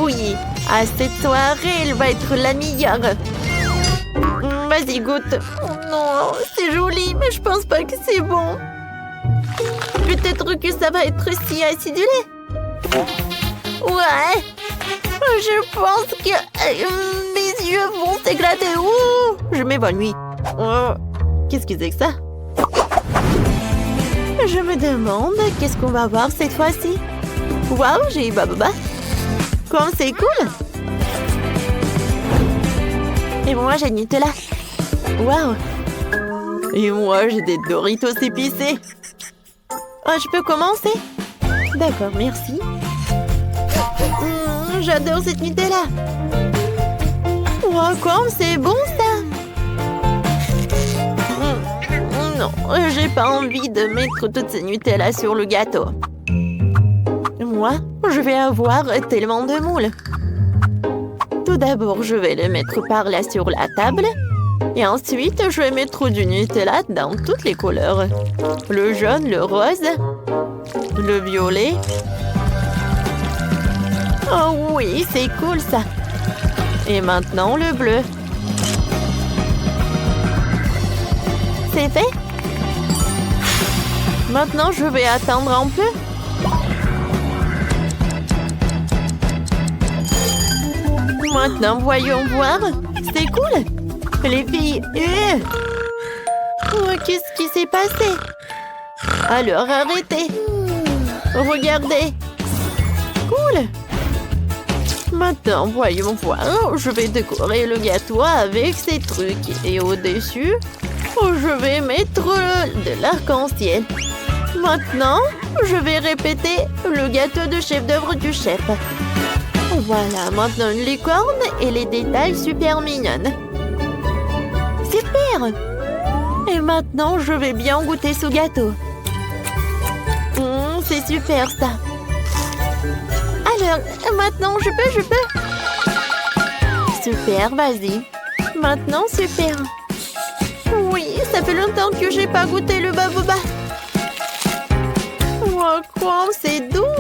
Oui, à cette soirée, elle va être la meilleure. Vas-y, goûte. Oh non, c'est joli, mais je pense pas que c'est bon. Peut-être que ça va être si acidulé. Ouais. Je pense que mes yeux vont s'éclater. Ouh, je m'évanouis. Qu'est-ce que c'est que ça? Je me demande qu'est-ce qu'on va voir cette fois-ci. Waouh, j'ai eu Baboba. Comme c'est cool. Et moi, j'ai Nutella. Waouh. Et moi, j'ai des Doritos épicés. Oh, je peux commencer? D'accord, merci. J'adore cette Nutella. Wow, comme c'est bon ça. Non, j'ai pas envie de mettre toutes ces Nutella sur le gâteau. Moi, je vais avoir tellement de moules. Tout d'abord, je vais les mettre par là sur la table. Et ensuite, je vais mettre du Nutella dans toutes les couleurs. Le jaune, le rose, le violet. Oh oui, c'est cool ça. Et maintenant, le bleu. C'est fait? Maintenant, je vais attendre un peu. Maintenant, voyons voir. C'est cool. Les filles... Oh, qu'est-ce qui s'est passé? Alors, arrêtez. Regardez. Cool. Maintenant, voyons voir. Je vais décorer le gâteau avec ces trucs. Et au-dessus, je vais mettre de l'arc-en-ciel. Maintenant, je vais répéter le gâteau de chef-d'œuvre du chef. Voilà, maintenant une licorne et les détails super mignonnes. Super! Et maintenant, je vais bien goûter ce gâteau. C'est super ça. Alors, maintenant, je peux. Super, vas-y. Maintenant, super. Oui, ça fait longtemps que j'ai pas goûté le Baboba. Wow, quoi, c'est doux.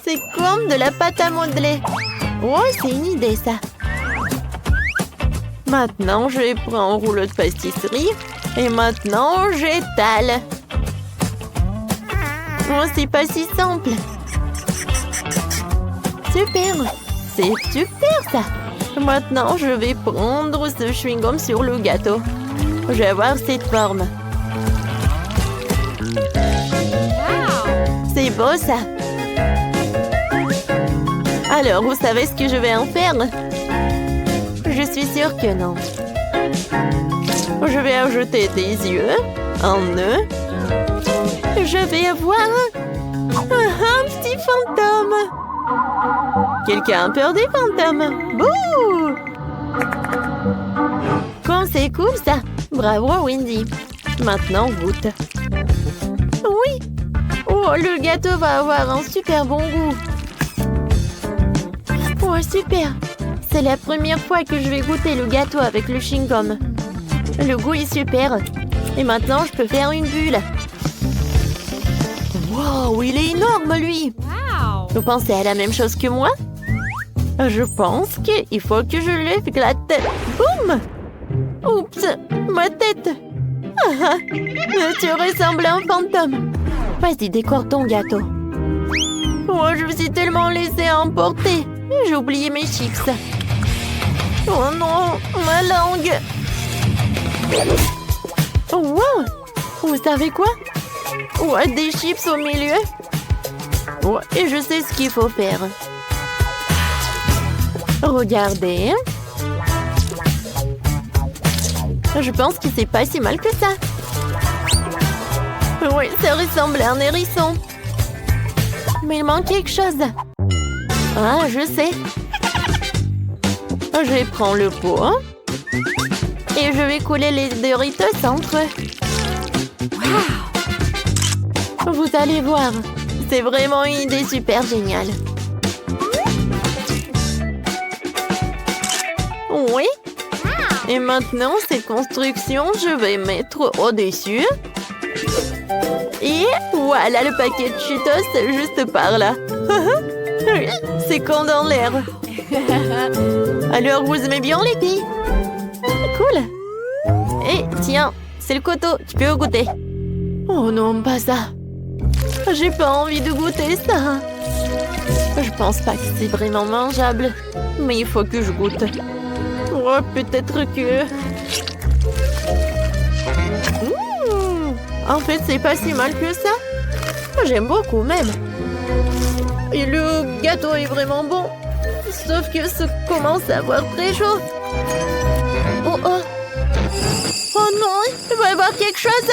C'est comme de la pâte à modeler. Oh, c'est une idée, ça. Maintenant, je prends un rouleau de pastisserie. Et maintenant, j'étale. Oh, c'est pas si simple. Super. C'est super, ça. Maintenant, je vais prendre ce chewing-gum sur le gâteau. Je vais avoir cette forme. C'est beau, ça. Alors, vous savez ce que je vais en faire? Je suis sûre que non. Je vais ajouter des yeux, un nœud. Je vais avoir un petit fantôme. Quelqu'un a peur des fantômes? Bouh! Comme c'est cool, ça. Bravo, Wendy. Maintenant, goûte. Oui. Oh, le gâteau va avoir un super bon goût. Oh, super. C'est la première fois que je vais goûter le gâteau avec le chewing-gum. Le goût est super. Et maintenant, je peux faire une bulle. Wow, il est énorme, lui. Wow. Vous pensez à la même chose que moi? Je pense qu'il faut que je l'éclate. Boum! Oups, ma tête. Tu ressembles à un fantôme. Vas-y, décore ton gâteau. Oh, je me suis tellement laissée emporter. J'ai oublié mes chips. Oh non, ma langue. Oh, wow! Vous savez quoi? Ouais, des chips au milieu. Ouais, et je sais ce qu'il faut faire. Regardez. Je pense que c'est pas si mal que ça. Oui, ça ressemble à un hérisson. Mais il manque quelque chose. Ah, je sais. Je prends le pot. Et je vais couler les Doritos entre eux. Wow! Vous allez voir. C'est vraiment une idée super géniale. Oui. Et maintenant, cette construction, je vais mettre au-dessus. Et voilà le paquet de Cheetos juste par là. C'est quand dans l'air. Alors, vous aimez bien les filles? Cool. Et tiens, c'est le coteau. Tu peux goûter. Oh non, pas ça. J'ai pas envie de goûter ça. Je pense pas que c'est vraiment mangeable. Mais il faut que je goûte. Oh, peut-être que... En fait, c'est pas si mal que ça. J'aime beaucoup même. Et le gâteau est vraiment bon. Sauf que ça commence à avoir très chaud. Oh oh. Oh non, il va y avoir quelque chose.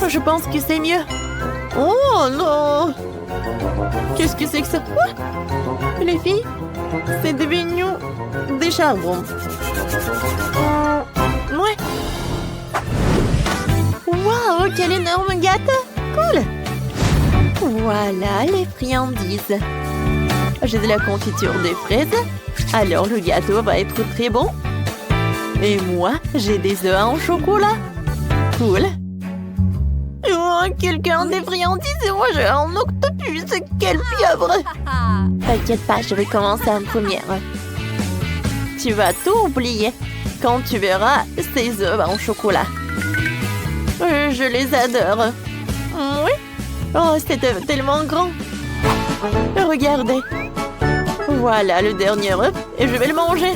Je pense que c'est mieux. Oh non. Qu'est-ce que c'est que ça? Les filles, c'est devenu des charbons. Ouais. Waouh, quel énorme gâteau. Cool. Voilà les friandises. J'ai de la confiture de fraises. Alors le gâteau va être très bon. Et moi, j'ai des œufs en chocolat. Cool. Oh, quelqu'un a des friandises et moi j'ai un octopus. Quelle pieuvre. T'inquiète pas, je vais commencer en première. Tu vas tout oublier quand tu verras ces œufs en chocolat. Je les adore. Oui. Oh, c'était tellement grand. Regardez. Voilà le dernier œuf et je vais le manger.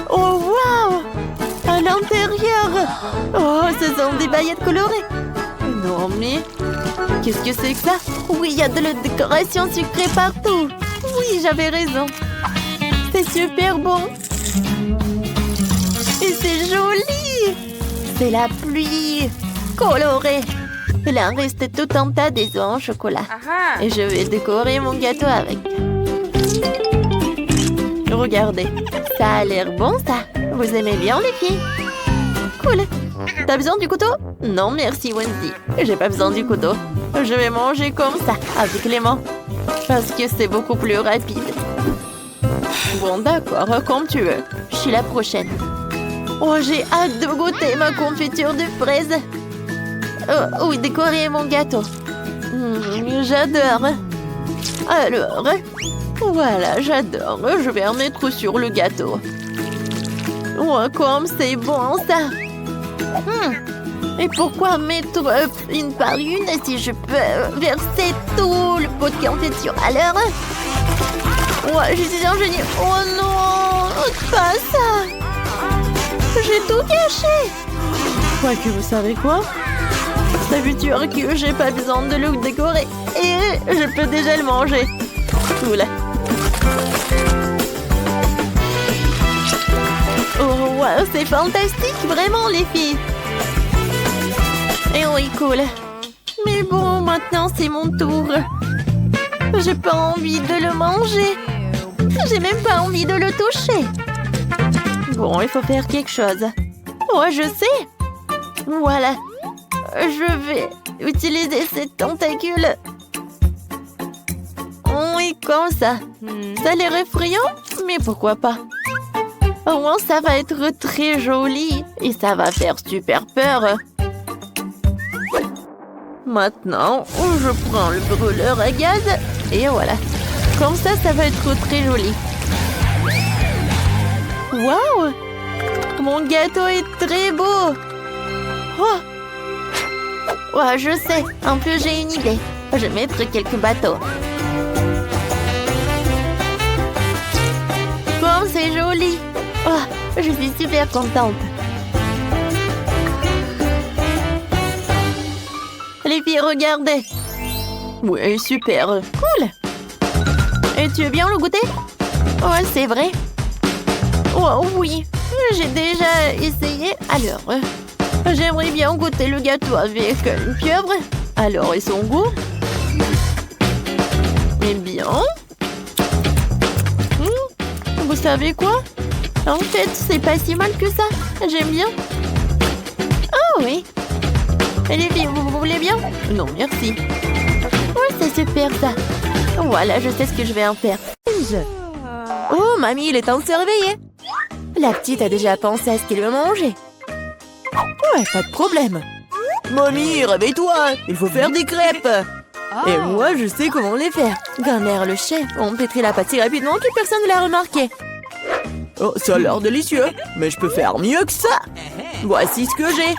Oh, waouh! À l'intérieur. Oh, ce sont des paillettes colorées. Non, mais... Qu'est-ce que c'est que ça? Oui, il y a de la décoration sucrée partout. Oui, j'avais raison. C'est super bon. Et c'est joli. C'est la pluie colorée. Il en reste tout un tas des œufs en chocolat. Et je vais décorer mon gâteau avec. Regardez, ça a l'air bon ça. Vous aimez bien les filles? Cool. T'as besoin du couteau? Non merci Wendy. J'ai pas besoin du couteau. Je vais manger comme ça, avec les mains. Parce que c'est beaucoup plus rapide. Bon d'accord, comme tu veux. Je suis la prochaine. Oh, j'ai hâte de goûter ma confiture de fraises. Oh, oui, décorer mon gâteau. J'adore. Alors, voilà, j'adore. Je vais en mettre sur le gâteau. Oh, comme c'est bon ça. Et pourquoi mettre une par une si je peux verser tout le pot de confiture à l'heure? Oh, je suis un génie. Oh non, pas ça. J'ai tout gâché. Quoique, vous savez quoi? Ça veut dire que j'ai pas besoin de le décorer. Et je peux déjà le manger. Cool. Oh, wow, c'est fantastique, vraiment, les filles. Et oui, cool. Mais bon, maintenant, c'est mon tour. J'ai pas envie de le manger. J'ai même pas envie de le toucher. Bon, il faut faire quelque chose. Oh, je sais. Voilà. Je vais utiliser ces tentacules. Oui, comme ça. Ça a l'air effrayant, mais pourquoi pas? Au moins, ça va être très joli et ça va faire super peur. Maintenant, je prends le brûleur à gaz et voilà. Comme ça, ça va être très joli. Waouh! Mon gâteau est très beau. Oh! Ouais, je sais. En plus, j'ai une idée. Je vais mettre quelques bateaux. Comme c'est joli. Oh, je suis super contente. Les filles, regardez. Oui, super. Cool. Et tu veux bien le goûter? Ouais, c'est vrai. Oh, oui. J'ai déjà essayé. Alors, j'aimerais bien goûter le gâteau avec une pieuvre. Alors, et son goût? Eh bien... Vous savez quoi? En fait, c'est pas si mal que ça. J'aime bien. Oh oui. Et les filles, vous voulez bien? Non, merci. Oui, c'est super ça. Voilà, je sais ce que je vais en faire. Oh, mamie, il est temps de se réveiller. La petite a déjà pensé à ce qu'elle veut manger. Ouais, pas de problème. Mamie, réveille-toi. Il faut faire des crêpes. Et moi, je sais comment les faire. Grand-mère, le chef, on pétrit la pâte si rapidement que personne ne l'a remarqué. Oh, ça a l'air délicieux. Mais je peux faire mieux que ça. Voici ce que j'ai.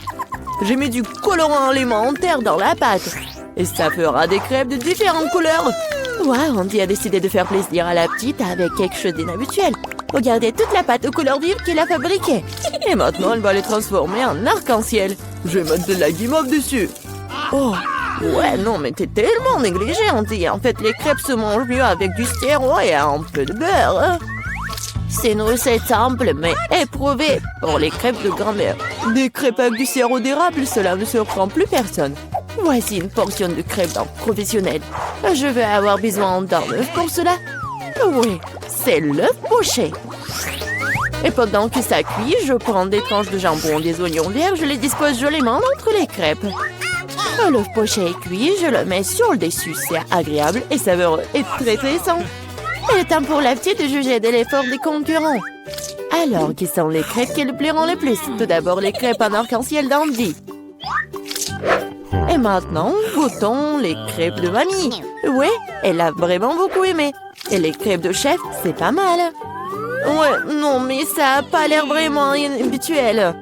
J'ai mis du colorant alimentaire dans la pâte. Et ça fera des crêpes de différentes couleurs. Waouh, Andy a décidé de faire plaisir à la petite avec quelque chose d'inhabituel. Regardez toute la pâte aux couleurs vives qu'il a fabriquée. Et maintenant, elle va les transformer en arc-en-ciel. Je vais mettre de la guimauve dessus. Oh, ouais, non, mais t'es tellement négligé, Andy. En fait, les crêpes se mangent mieux avec du sirop et un peu de beurre. Hein. C'est une recette simple, mais éprouvée pour les crêpes de grand-mère. Des crêpes avec du sirop d'érable, cela ne surprend plus personne. Voici une portion de crêpes d'un professionnel. Je vais avoir besoin d'un œuf pour cela. Oui, c'est l'œuf poché. Et pendant que ça cuit, je prends des tranches de jambon, des oignons verts, je les dispose joliment entre les crêpes. L'œuf poché est cuit, je le mets sur le dessus. C'est agréable et savoureux et très sain. Il est temps pour la petite de juger de l'effort des concurrents. Alors, qui sont les crêpes qui le plairont le plus? Tout d'abord, les crêpes en arc-en-ciel d'Andy. Et maintenant, goûtons les crêpes de mamie. Oui, elle a vraiment beaucoup aimé. Et les crêpes de chef, c'est pas mal. Ouais, non, mais ça a pas l'air vraiment habituel.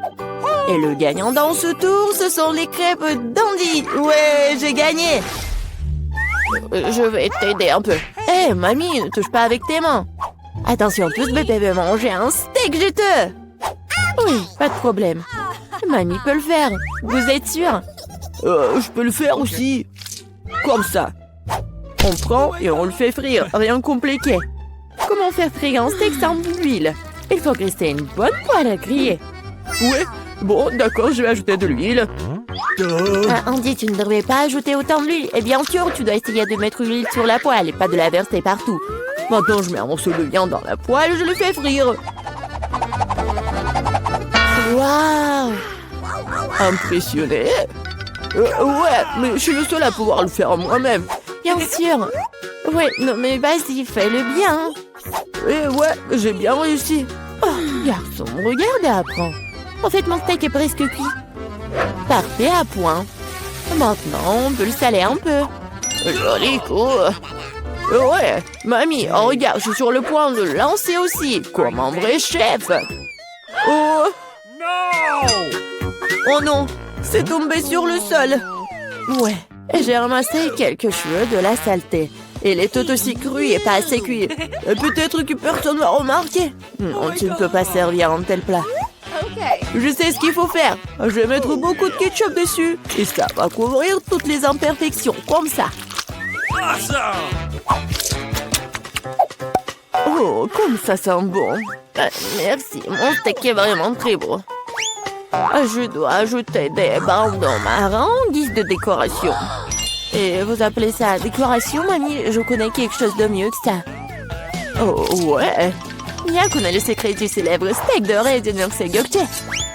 Et le gagnant dans ce tour, ce sont les crêpes d'Andy. Ouais, j'ai gagné. Je vais t'aider un peu. Hé, mamie, ne touche pas avec tes mains. Attention, tous bébé veut manger un steak juteux. Oui, pas de problème. Mamie peut le faire. Vous êtes sûr? Je peux le faire aussi. Comme ça. On prend et on le fait frire. Rien de compliqué. Comment faire frire un steak sans l'huile? Il faut rester une bonne poêle à griller. Ouais, bon, d'accord, je vais ajouter de l'huile. Andy, tu ne devrais pas ajouter autant d'huile. Et bien sûr, tu dois essayer de mettre l'huile sur la poêle et pas de la verser partout. Maintenant, je mets un morceau de viande dans la poêle et je le fais frire. Waouh! Impressionné? Ouais, mais je suis le seul à pouvoir le faire moi-même. Bien sûr. Ouais, non mais vas-y, fais-le bien. Ouais, j'ai bien réussi. Oh, garçon, regarde et apprends. En fait, mon steak est presque cuit. Parfait à point. Maintenant, on peut le saler un peu. Joli coup. Ouais, mamie, oh, regarde, je suis sur le point de le lancer aussi, comme un vrai chef. Oh non, c'est tombé sur le sol. Ouais, j'ai ramassé quelques cheveux de la saleté. Il est tout aussi cru et pas assez cuit. Peut-être que personne ne va remarquer. Non, tu ne peux pas servir un tel plat. Je sais ce qu'il faut faire. Je vais mettre beaucoup de ketchup dessus. Et ça va couvrir toutes les imperfections, comme ça. Oh, comme ça sent bon. Merci, mon steak est vraiment très beau. Je dois ajouter des bandons marrons en guise de décoration. Et vous appelez ça décoration, mamie? Je connais quelque chose de mieux que ça. Oh, ouais. Bien qu'on ait le secret du célèbre steak doré de Nurse Gökçe.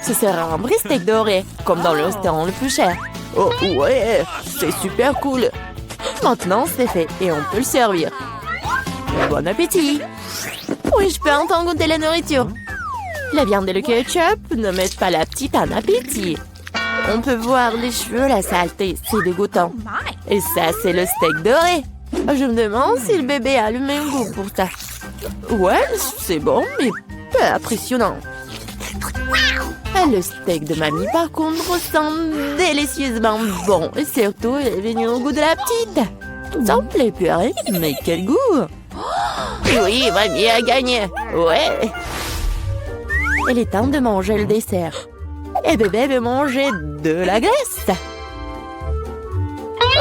Ce sera un vrai steak doré, comme dans le restaurant le plus cher. Oh, ouais, c'est super cool. Maintenant, c'est fait et on peut le servir. Bon appétit! Oui, je peux entendre goûter la nourriture. La viande et le ketchup ne mettent pas la petite en appétit. On peut voir les cheveux, la saleté, c'est dégoûtant. Et ça, c'est le steak doré. Je me demande si le bébé a le même goût pour ça. Ouais, c'est bon, mais peu impressionnant. Le steak de mamie, par contre, sent délicieusement bon. Et surtout, il est venu au goût de la petite. Ça me plaît purée, mais quel goût! Oui, mamie a gagné. Ouais. Il est temps de manger le dessert. Et bébé veut manger de la glace.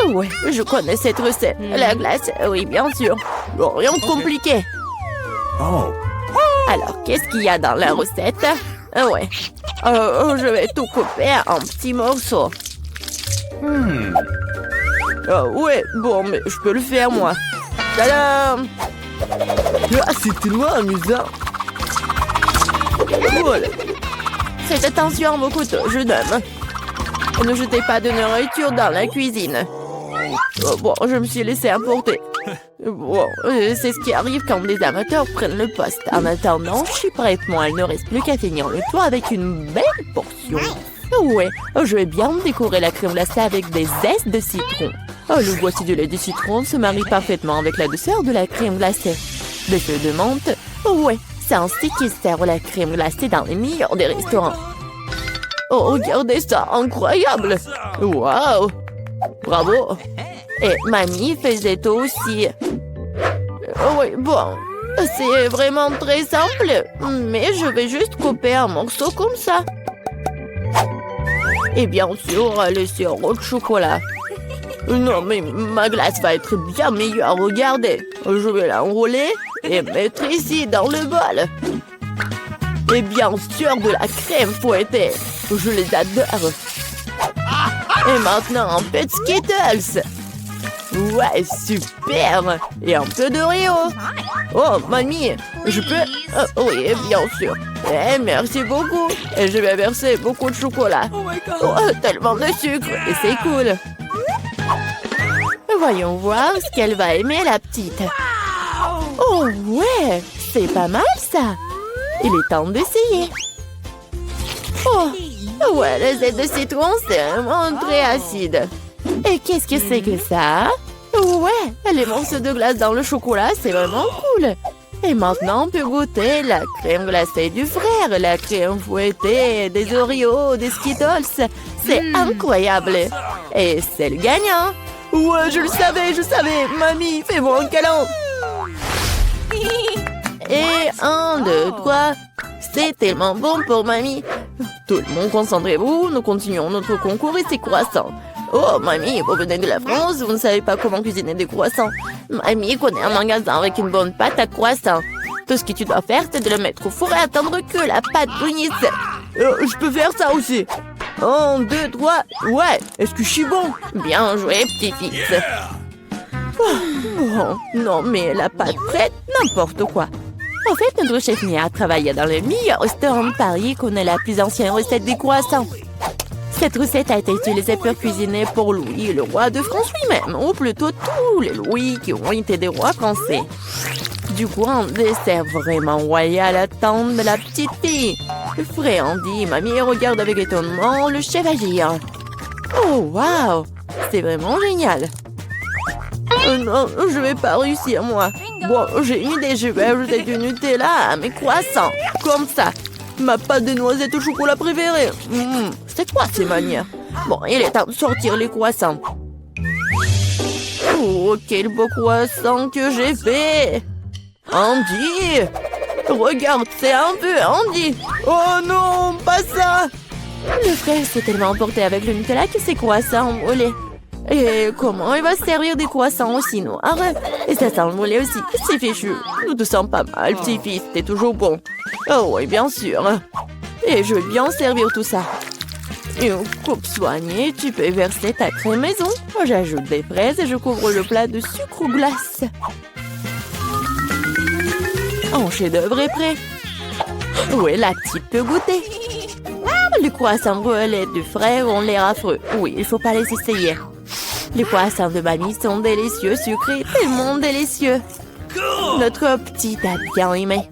Ouais, je connais cette recette. La glace, oui, bien sûr. Bon, rien de compliqué. Oh. Alors, qu'est-ce qu'il y a dans la recette? Ouais. Je vais tout couper en petits morceaux. Ouais, bon, mais je peux le faire, moi. Tadam! Ah, c'est tellement amusant. Voilà. Faites attention à vos couteaux, jeune homme. Ne jetez pas de nourriture dans la cuisine. Bon, je me suis laissé emporter. Bon, c'est ce qui arrive quand les amateurs prennent le poste. En attendant, je suis prête. Moi, il ne reste plus qu'à finir le tour avec une belle portion. Ouais, je vais bien décorer la crème glacée avec des zestes de citron. Le voici du lait de citron se marie parfaitement avec la douceur de la crème glacée. Des feuilles de menthe. Ouais, c'est ainsi qu'ils servent la crème glacée dans les meilleurs des restaurants. Oh, regardez ça, incroyable. Waouh. Bravo. Et mamie faisait aussi. Oui, bon, c'est vraiment très simple, mais je vais juste couper un morceau comme ça. Et bien sûr, le sirop de chocolat. Non, mais ma glace va être bien meilleure, regardez. Je vais l'enrouler et mettre ici dans le bol. Et bien sûr, de la crème fouettée. Je les adore. Et maintenant, un peu de Skittles. Ouais, super. Et un peu d'Oreo. Oh, mamie, je peux... oui, bien sûr. Eh, merci beaucoup. Et je vais verser beaucoup de chocolat. Oh, tellement de sucre. Et c'est cool. Voyons voir ce qu'elle va aimer, la petite. Oh, ouais, c'est pas mal, ça. Il est temps d'essayer. Oh, ouais, le zeste de citron, c'est vraiment très acide. Et qu'est-ce que c'est que ça? Ouais, les morceaux de glace dans le chocolat, c'est vraiment cool. Et maintenant, on peut goûter la crème glacée du frère, la crème fouettée, des Oreos, des Skittles. C'est incroyable. Et c'est le gagnant. Ouais, je le savais. Mamie, fais-moi un câlin. Et 1, 2, 3. C'est tellement bon pour mamie. Tout le monde, concentrez-vous. Nous continuons notre concours et c'est croissants. Oh, mamie, vous venez de la France, vous ne savez pas comment cuisiner des croissants. Mamie connaît un magasin avec une bonne pâte à croissants. Tout ce que tu dois faire, c'est de le mettre au four et attendre que la pâte brunisse. Je peux faire ça aussi. 1, 2, 3. Ouais, est-ce que je suis bon? Bien joué, petit-fils. Oh, bon, non, mais la pâte prête, n'importe quoi. En fait, notre chef Mia travaille dans le meilleur restaurant de Paris et connaît la plus ancienne recette des croissants. Cette recette a été utilisée pour cuisiner pour Louis, le roi de France lui-même, ou plutôt tous les Louis qui ont été des rois français. Du coup, un dessert vraiment royal attend de la petite fille. Frais Andy, mamie regarde avec étonnement le chef agir. Oh, waouh! C'est vraiment génial! Non, je vais pas réussir, moi. Bon, j'ai une idée, je vais ajouter du Nutella à mes croissants. Comme ça. Ma pâte de noisette au chocolat préférée. C'est quoi ces manières? Bon, il est temps de sortir les croissants. Oh, quel beau croissant que j'ai fait! Andy! Regarde, c'est un peu Andy! Oh non, pas ça! Le frère s'est tellement emporté avec le Nutella que ses croissants ont volé. Et comment il va se servir des croissants aussi noirs? Et ça sent le mollet aussi. C'est fichu. Nous te sens pas mal, petit-fils. T'es toujours bon. Oh oui, bien sûr. Et je vais bien servir tout ça. Une coupe soignée, tu peux verser ta crème maison. J'ajoute des fraises et je couvre le plat de sucre ou glace. Un chef-d'œuvre est prêt. Oui, la petite peut goûter. Les croissants brûlés du frère ont l'air affreux. Oui, il faut pas les essayer. Les croissants de mamie sont délicieux, sucrés, tellement délicieux. Notre petite a bien aimé.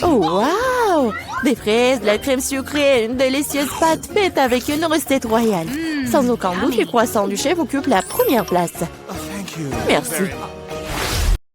Oh, waouh! Des fraises, de la crème sucrée, une délicieuse pâte faite avec une recette royale. Sans aucun doute, les croissants du chef occupent la première place. Merci.